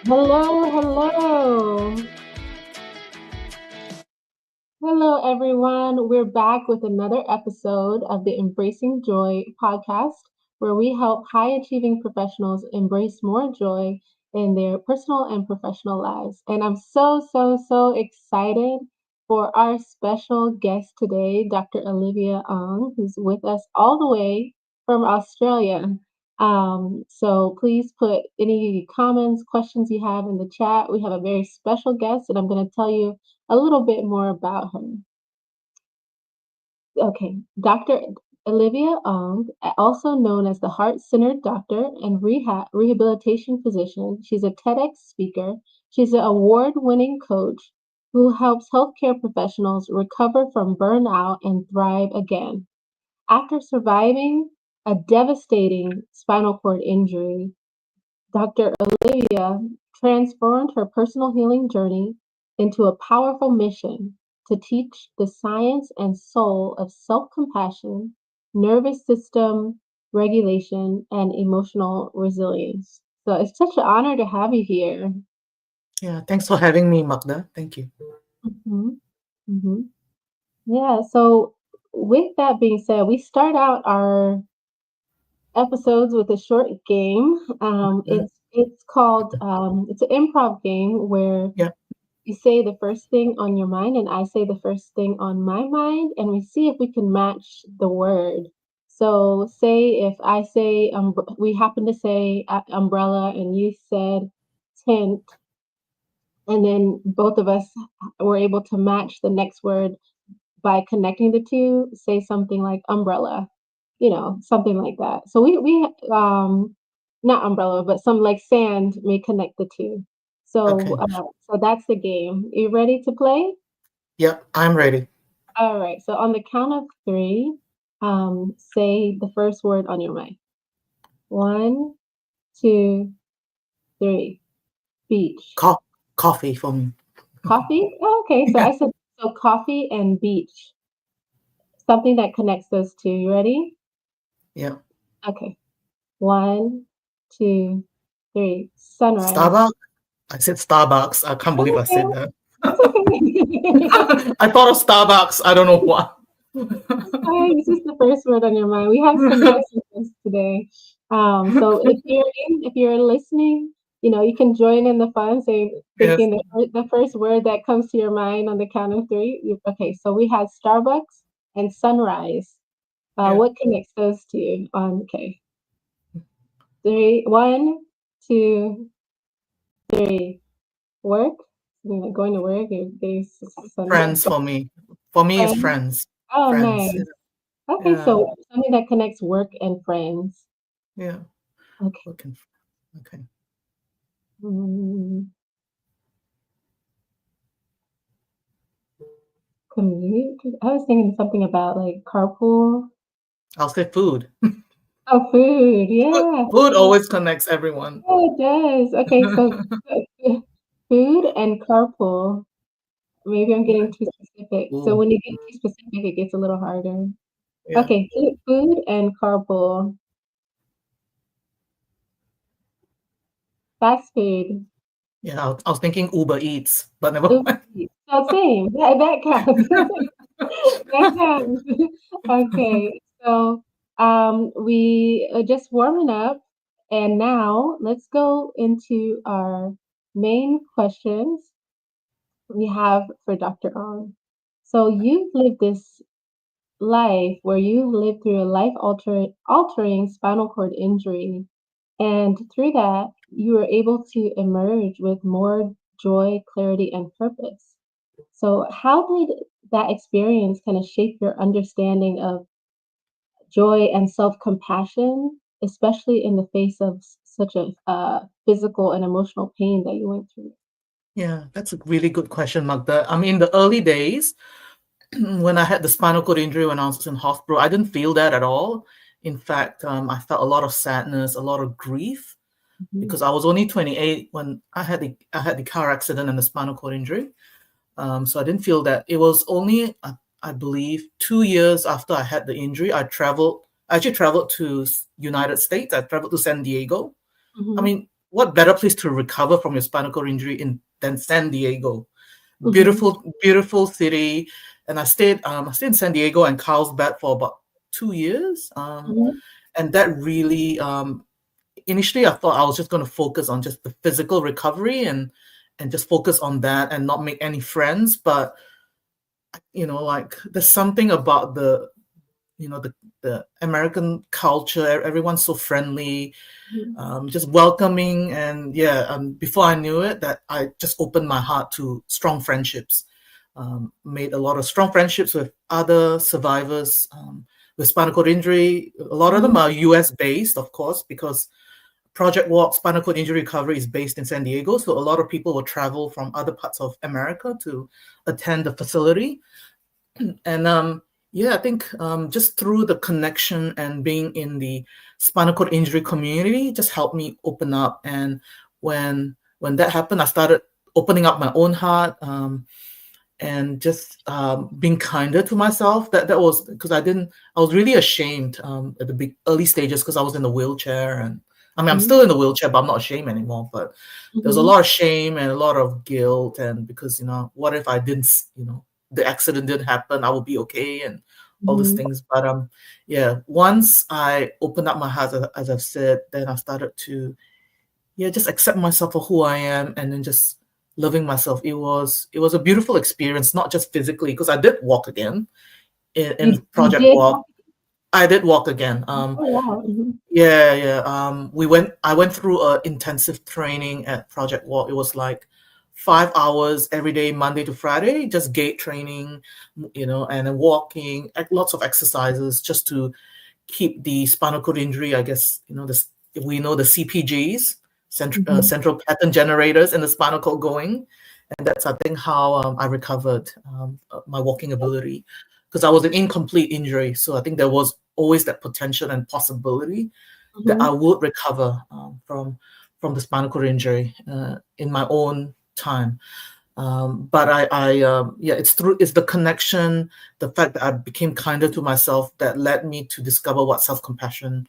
Hello, hello. Hello, everyone. We're back with another episode of the Embracing Joy podcast, where we help high achieving professionals embrace more joy in their personal and professional lives. And I'm so excited for our special guest today, Dr. Olivia Ong, who's with us all the way from Australia. So please put any comments, questions you have in the chat. We have a very special guest, and I'm going to tell you a little bit more about her. Okay, Dr. Olivia Ong, also known as the heart-centered doctor and rehabilitation physician. She's a TEDx speaker. She's an award-winning coach who helps healthcare professionals recover from burnout and thrive again. After surviving a devastating spinal cord injury, Dr. Olivia transformed her personal healing journey into a powerful mission to teach the science and soul of self-compassion, nervous system regulation, and emotional resilience. So it's such an honor to have you here. Yeah, thanks for having me, Magda. Thank you. Mhm, mhm. Yeah, so with that being said, we start out our episodes with a short game. Mhm. It's called it's an improv game where Yeah, you say the first thing on your mind, and I say the first thing on my mind, and we see if we can match the word. So, say if I say, we happen to say umbrella, and you said tent, and then both of us were able to match the next word by connecting the two, say something like umbrella, something like that. So not umbrella, but some like sand may connect the two. So okay. so that's the game. You ready to play? Yep, I'm ready. All right. So on the count of three, say the first word on your mind. One, two, three. Beach. Co- Coffee for me. Coffee? Oh, okay. So Yeah, I said so coffee and beach. Something that connects those two. You ready? yeah. Okay. One, two, three. Sunrise. Starbucks? I said Starbucks. I can't believe I Okay. said that. That's okay. I thought of Starbucks. I don't know why. Hi, this is the first word on your mind. We have some guests with us today. So if you're listening, you can join in the fun, say Yes. thinking the first word that comes to your mind on the count of three. Okay, so we had Starbucks and sunrise. Yeah. What connects those two? Okay, three, one, two, three. Work. Going to work. Getting sunrise. Friends for me. For me, it's Friends. friends. Oh, Friends. nice. Okay, Yeah. so something that connects work and friends. Yeah. Okay. Working. Okay. Mm, commute. I was thinking something about like carpool. I'll say food. Oh, food. Food, Yeah, food food. always connects everyone. Oh, it does. Okay, so food and carpool. Maybe I'm getting too specific. So Ooh. when you get too specific, it gets a little harder. Yeah. Okay, food and carpool. Fast food. Yeah. I was thinking Uber Eats, but never Uber mind. Eats. Oh, same. That counts. That counts. Okay, so we are just warming up, and now let's go into our main questions we have for Dr. Ong. So you've lived this life where you lived through a altering spinal cord injury, and through that, you were able to emerge with more joy, clarity, and purpose. So, how did that experience kind of shape your understanding of joy and self-compassion, especially in the face of such a physical and emotional pain that you went through? Yeah, that's a really good question, Magda. I mean, in the early days, when I had the spinal cord injury when I was in hospital, I didn't feel that at all. In fact, I felt a lot of sadness, a lot of grief, Mhm. because I was only 28 when I had the car accident and the spinal cord injury. So I didn't feel that. It was only, I believe, 2 years after I had the injury, I traveled. I actually traveled to United States. I traveled to San Diego. I Mhm. mean, what better place to recover from your spinal cord injury than San Diego? Mhm. Beautiful city. And I stayed in San Diego and Carlsbad for about 2 years. Mhm. And that really, initially I thought I was just going to focus on just the physical recovery and just focus on that and not make any friends. But like there's something about the American culture. Everyone's so friendly, Mhm. just welcoming, and yeah. Before I knew it, that I just opened my heart to strong friendships. Made a lot of strong friendships with other survivors with spinal cord injury. A lot of them Mhm. are U.S. based, of course, because Project Walk Spinal Cord Injury Recovery is based in San Diego. So a lot of people will travel from other parts of America to attend the facility. And yeah, I think just through the connection and being in the spinal cord injury community just helped me open up. And when that happened, I started opening up my own heart, and just being kinder to myself. That was because I was really ashamed at the big early stages because I was in the wheelchair. And I mean, I'm Mhm. still in the wheelchair, but I'm not ashamed anymore. But there's a Mhm. lot of shame and a lot of guilt, and because what if I didn't, the accident didn't happen, I would be okay, and all these Mhm. things. But yeah, once I opened up my heart, as I've said, then I started to, yeah, just accept myself for who I am, and then just loving myself. It was a beautiful experience, not just physically, because I did walk again in You Project did Walk. walk. I did walk again. Oh, wow. Mhm. Yeah, yeah. I went through a intensive training at Project Walk. It was like 5 hours every day, Monday to Friday, just gait training, and then walking, lots of exercises just to keep the spinal cord injury, I guess, we know the CPGs, Mhm. central pattern generators in the spinal cord going. And that's, I think, how I recovered my walking ability, because I was an incomplete injury. So I think there was always that potential and possibility that I Mhm. would recover from the spinal cord injury in my own time. But yeah, it's the connection, the fact that I became kinder to myself that led me to discover what self-compassion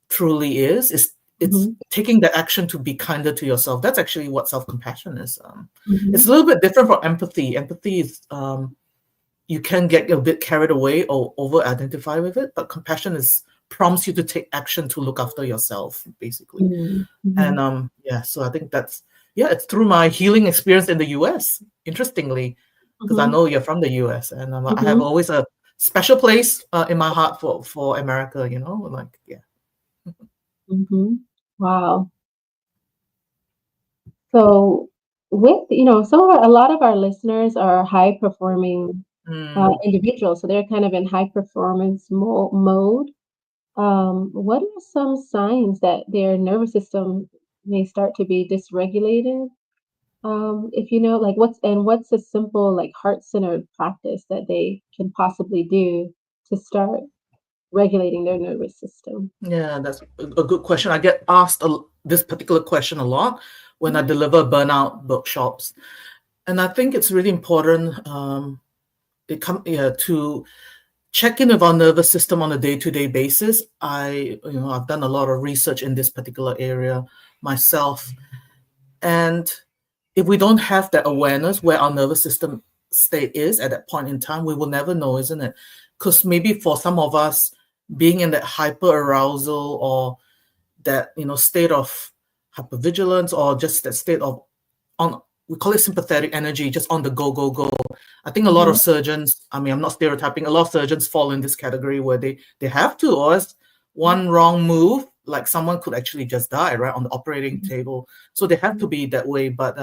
truly is. It's Mhm. taking the action to be kinder to yourself. That's actually what self-compassion is. It's a Mhm. little bit different from empathy. Empathy is, you can get a bit carried away or over identify with it, but compassion is prompts you to take action to look after yourself, basically. Mhm. And Mhm. yeah, so I think that's, yeah, it's through my healing experience in the US, interestingly, because I Mhm. know you're from the US, and I have Mhm. always a special place in my heart for America, like, yeah. Mhm. Wow. So some of a lot of our listeners are high performing Mm. individuals, so they're kind of in high performance mode. What are some signs that their nervous system may start to be dysregulated? If you know, like what's a simple like heart-centered practice that they can possibly do to start regulating their nervous system? Yeah, that's a good question. I get asked this particular question a lot when I Mhm. deliver burnout workshops, and I think it's really important. Yeah, to check in with our nervous system on a day-to-day basis. I've done a lot of research in this particular area myself, and if we don't have that awareness where our nervous system state is at that point in time, we will never know, isn't it? Because maybe for some of us, being in that hyper arousal or that state of hypervigilance, or just that state of, on we call it sympathetic energy, just on the go go go. I think a lot of Mhm. surgeons, I mean, I'm not stereotyping, a lot of surgeons fall in this category where they have to, or else one wrong move, like someone could actually just die right on the operating Mhm. table. So they have to be that way. But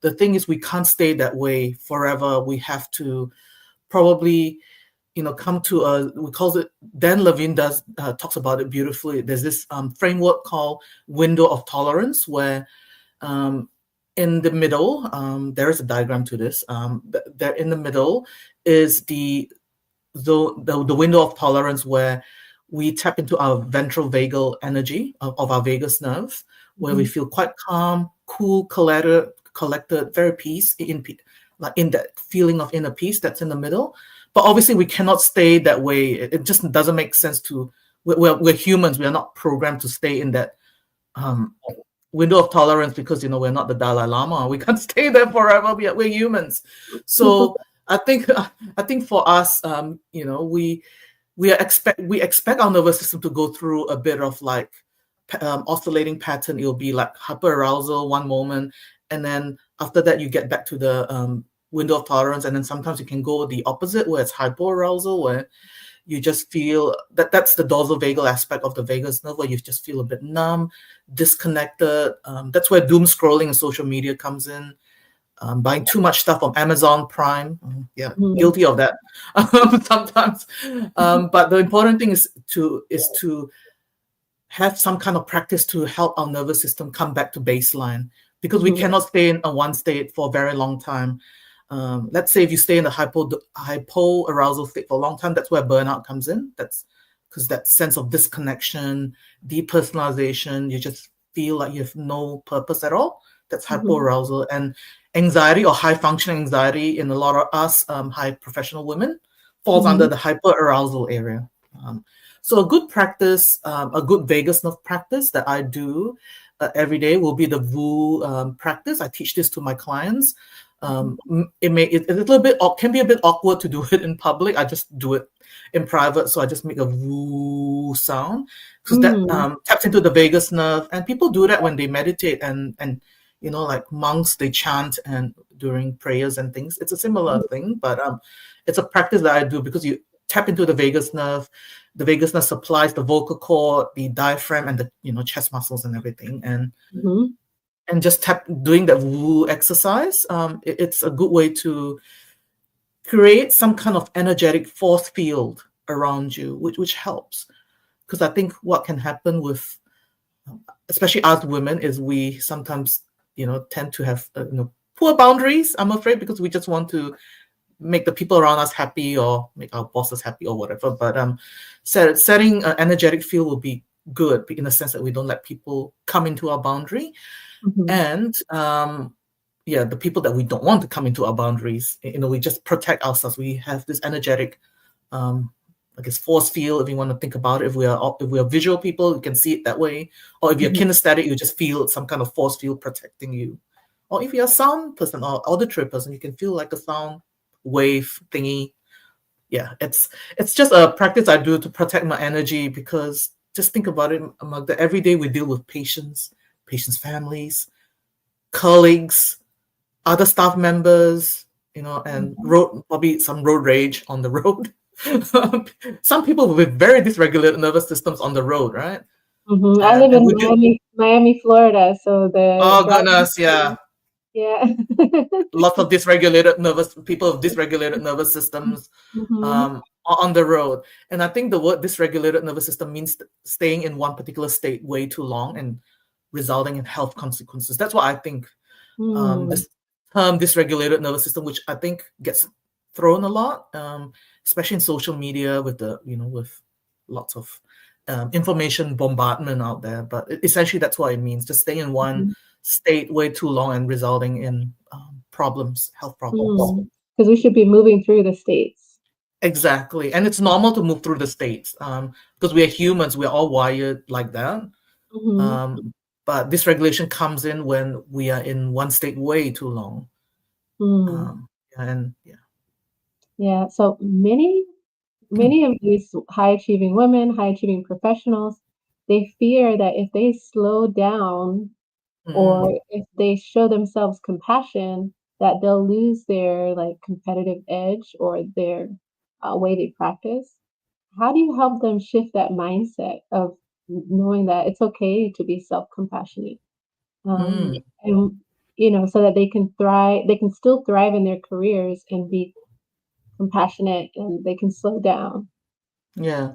the thing is, we can't stay that way forever. We have to probably come to a, we call it, Dan Levine talks about it beautifully. There's this framework called window of tolerance, where um, in the middle, there is a diagram to this. There in the middle is the window of tolerance, where we tap into our ventral vagal energy of our vagus nerve, where we Mhm. feel quite calm, cool, collected, very peace like in that feeling of inner peace that's in the middle. But obviously, we cannot stay that way. It just doesn't make sense to. We're humans. We are not programmed to stay in that um, window of tolerance because we're not the Dalai Lama. We can't stay there forever. We're humans. So I think for us, we expect our nervous system to go through a bit of like oscillating pattern. It'll be like hyperarousal one moment, and then after that you get back to the window of tolerance, and then sometimes you can go the opposite where it's hypoarousal, where you just feel that's the dorsal vagal aspect of the vagus nerve, where you just feel a bit numb, disconnected. That's where doom scrolling and social media comes in. Buying too much stuff on Amazon Prime. Yeah, guilty of that sometimes. But the important thing is to have some kind of practice to help our nervous system come back to baseline, because we cannot stay in a one state for a very long time. Let's say if you stay in the hypoarousal state for a long time, that's where burnout comes in. That's because that sense of disconnection, depersonalization, you just feel like you have no purpose at all. That's hypoarousal. And anxiety or high functioning anxiety in a lot of us high professional women falls under the hyperarousal area. So a good practice, a good vagus nerve practice that I do every day will be the Wu practice. I teach this to my clients. It's a little bit can be a bit awkward to do it in public. I just do it in private, so I just make a Wu sound because that taps into the vagus nerve, and people do that when they meditate and like monks, they chant and during prayers and things. It's a similar thing, but it's a practice that I do because you tap into the vagus nerve. The vagus nerve supplies the vocal cord, the diaphragm, and the chest muscles and everything. And just doing that Wu exercise, it's a good way to create some kind of energetic force field around you, which helps. Because I think what can happen with, especially us women, is we sometimes tend to have poor boundaries, I'm afraid, because we just want to make the people around us happy or make our bosses happy or whatever. But setting an energetic field will be good in the sense that we don't let people come into our boundary. And the people that we don't want to come into our boundaries, we just protect ourselves. We have this energetic force field, if you want to think about it. If we are visual people, you can see it that way. Or if you're kinesthetic, you just feel some kind of force field protecting you. Or if you're a sound person or auditory person, you can feel like a sound wave thingy. Yeah, it's just a practice I do to protect my energy, because just think about it, Magda, every day we deal with patients' families, colleagues, other staff members, and probably some road rage on the road. Some people with very dysregulated nervous systems on the road, right? I live in Miami, Florida, so goodness, yeah. Yeah. Lots of people with dysregulated nervous systems on the road. And I think the word dysregulated nervous system means staying in one particular state way too long and resulting in health consequences. That's what I think. This term dysregulated nervous system, which I think gets thrown a lot, especially in social media with with lots of information bombardment out there. But essentially that's what it means, to stay in one state way too long and resulting in health problems. Because we should be moving through the states. Exactly. And it's normal to move through the states because we are humans. We're all wired like that. But dysregulation comes in when we are in one state way too long. Yeah. So many of these high-achieving women, high-achieving professionals, they fear that if they slow down or if they show themselves compassion, that they'll lose their competitive edge or their way they practice. How do you help them shift that mindset of knowing that it's okay to be self-compassionate, and so that they can thrive, they can still thrive in their careers and be compassionate, and they can slow down? Yeah.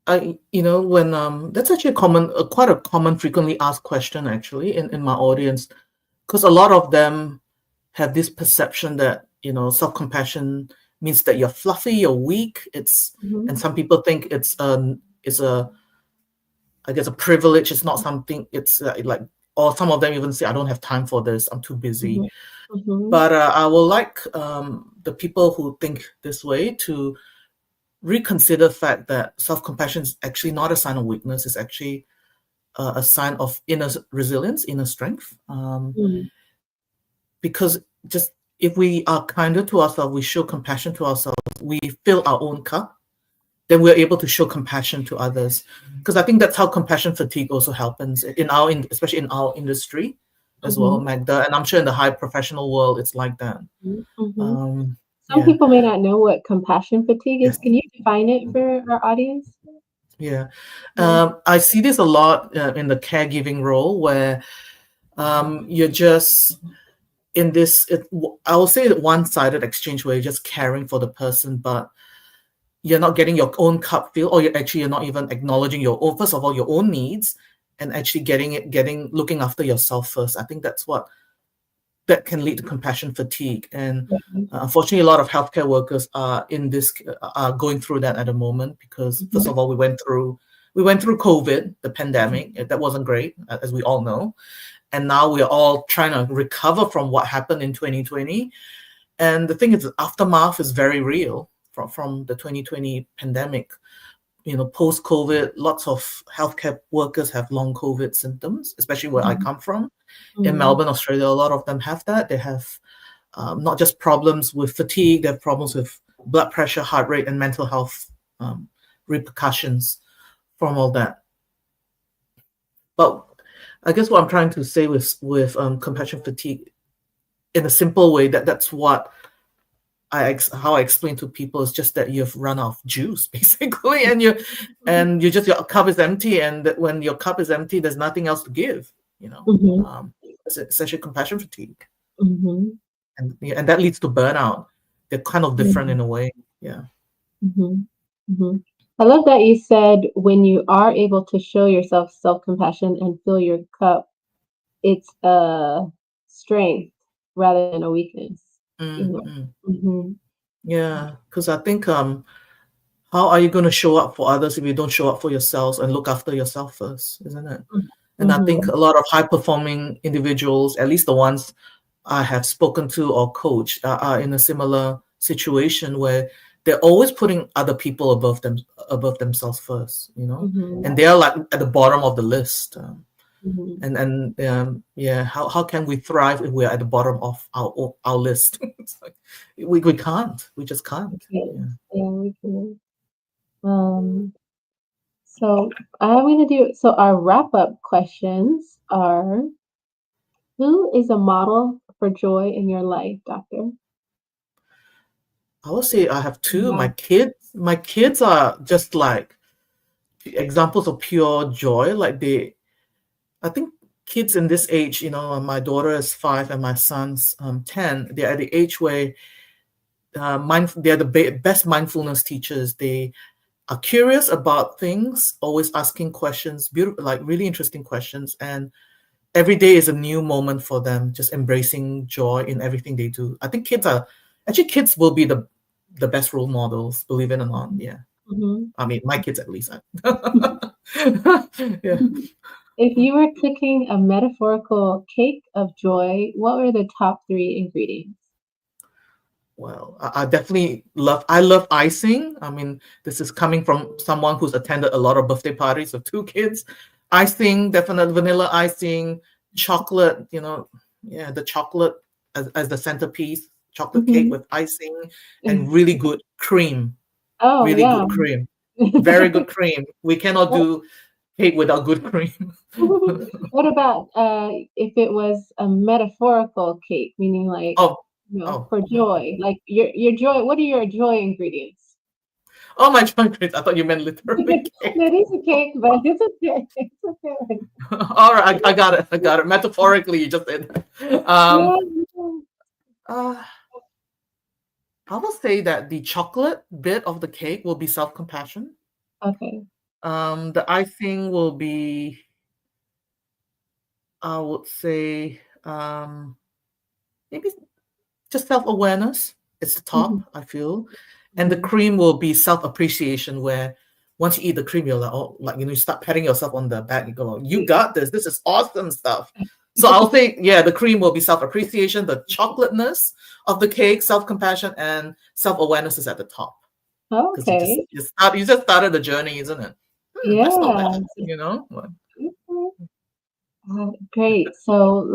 When that's actually quite a common, frequently asked question actually in my audience, because a lot of them have this perception that self-compassion means that you're fluffy, you're weak. And some people think it's a privilege. It's not something. It's or some of them even say, I don't have time for this, I'm too busy. But I would like the people who think this way to reconsider the fact that self-compassion is actually not a sign of weakness. It's actually a sign of inner resilience, inner strength. Mm, Because just if we are kinder to ourselves, we show compassion to ourselves, we fill our own cup, then we're able to show compassion to others. Because I think that's how compassion fatigue also happens in especially in our industry as well, mhm, Magda. And I'm sure in the high professional world, it's like that. mhm, mhm. Um, Some yeah, people may not know what compassion fatigue is. yes, Can you define it for our audience? yeah. Yeah. I see this a lot in the caregiving role where you're just in this, I will say, one-sided exchange where you're just caring for the person, but you're not getting your own cup filled, or you're not even acknowledging your own, first of all, your own needs, and actually looking after yourself first. I think that's what that can lead to compassion fatigue. And Mhm, unfortunately, a lot of healthcare workers are going through that at the moment because, first mhm, of all, we went through COVID, the pandemic. That wasn't great, as we all know, and now we're all trying to recover from what happened in 2020. And the thing is, the aftermath is very real from the 2020 pandemic. Post COVID, lots of healthcare workers have long COVID symptoms, especially where I mhm, come from. In mhm, Melbourne, Australia, a lot of them have that. They have not just problems with fatigue, they have problems with blood pressure, heart rate, and mental health repercussions from all that. But I guess what I'm trying to say with compassion fatigue, in a simple way, that's what how I explain to people, is just that you've run out of juice basically, and your cup is empty, and that when your cup is empty, there's nothing else to give. You know, mhm, it's essentially compassion fatigue, mhm, and yeah, and that leads to burnout. They're kind of different mhm, in a way. Yeah. mhm, mhm. I love that you said when you are able to show yourself self-compassion and fill your cup, it's a strength rather than a weakness. You know? Mm-hmm. Mhm, Yeah, because I think how are you going to show up for others if you don't show up for yourselves and look after yourself first, isn't it? mm, And I think mhm, a lot of high performing individuals, at least the ones I have spoken to or coached, are in a similar situation where they're always putting other people above themselves first, mhm, and they're like at the bottom of the list. mhm. Yeah, how can we thrive if we're at the bottom of our list? It's like, we can't. We just can't. Okay. Yeah. Yeah, we can. Um, so I'm gonna do so our wrap-up questions are: who is a model for joy in your life, doctor? I would say I have two. Yeah. My kids are just like examples of pure joy. Like I think kids in this age, my daughter is 5 and my son's 10. They're at the age where they're the best mindfulness teachers. They are curious about things, always asking questions, beautiful, like really interesting questions. And every day is a new moment for them, just embracing joy in everything they do. I think kids will be the best role models, believe it or not. Yeah. Mhm. I mean, my kids at least. Yeah. If you were cooking a metaphorical cake of joy, what were the top three ingredients? Well, I love icing. I mean, this is coming from someone who's attended a lot of birthday parties of two kids. Icing, definitely vanilla icing, chocolate, yeah, the chocolate as the centerpiece, chocolate cake Mhm. with icing, and really good cream, Oh, really yeah. good cream, very good cream. We cannot What do cake without good cream. what about, if it was a metaphorical cake, meaning like, Oh, for oh, joy, like your joy what are your joy ingredients? oh, my chocolate. I thought you meant literally cake. It is a cake, but it's okay. It's okay. All right, I got it. I got it. Metaphorically, you just did. Yeah, Um, yeah. uh, I will say that the chocolate bit of the cake will be self-compassion. Okay. The icing will be, I would say, maybe just self-awareness. It's the Mhm, top, I feel. And the mhm. cream will be self-appreciation, where once you eat the cream, you're like, oh, like, you start patting yourself on the back. You go, you got this. This is awesome stuff. So I'll think, yeah, the cream will be self-appreciation, the chocolateness of the cake, self-compassion, and self-awareness is at the top. Because you just Okay. you just started the journey, isn't it? That's not bad, Yeah. you know? Okay. Great. So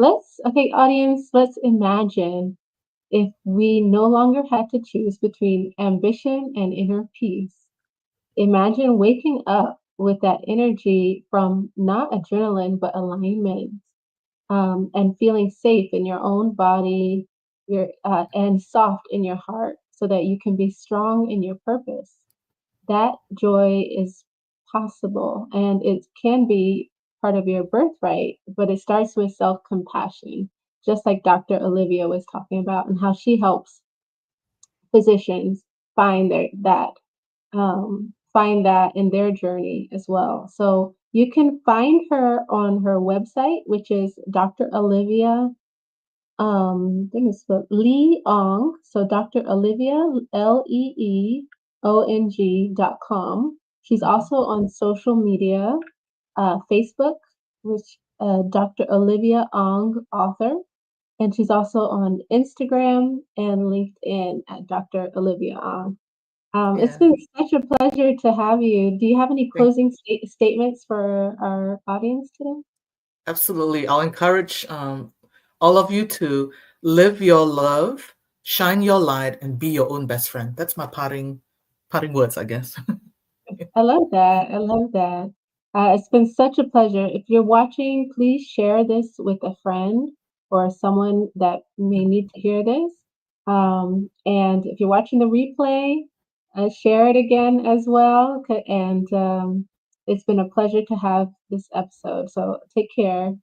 okay, audience, let's imagine if we no longer had to choose between ambition and inner peace. Imagine waking up with that energy from not adrenaline, but alignment, and feeling safe in your own body, and soft in your heart, so that you can be strong in your purpose. That joy is possible, and it can be part of your birthright, but it starts with self compassion, just like Dr. Olivia was talking about, and how she helps physicians find find that in their journey as well. So you can find her on her website, which is Dr. Olivia, let me spell Lee Ong. So Dr. Olivia, LeeOng.com. She's Mhm. also on social media, Facebook, which Dr. Olivia Ong, author. And she's also on Instagram and LinkedIn at Dr. Olivia Ong. It's Yeah. been such a pleasure to have you. Do you have any Thank closing statements for our audience today? Absolutely. I'll encourage all of you to live your love, shine your light, and be your own best friend. That's my parting words, I guess. I love that. I love that. It's been such a pleasure. If you're watching, please share this with a friend or someone that may need to hear this. And if you're watching the replay, share it again as well. And it's been a pleasure to have this episode. So take care.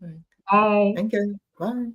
Right. Bye. Thank you. Bye.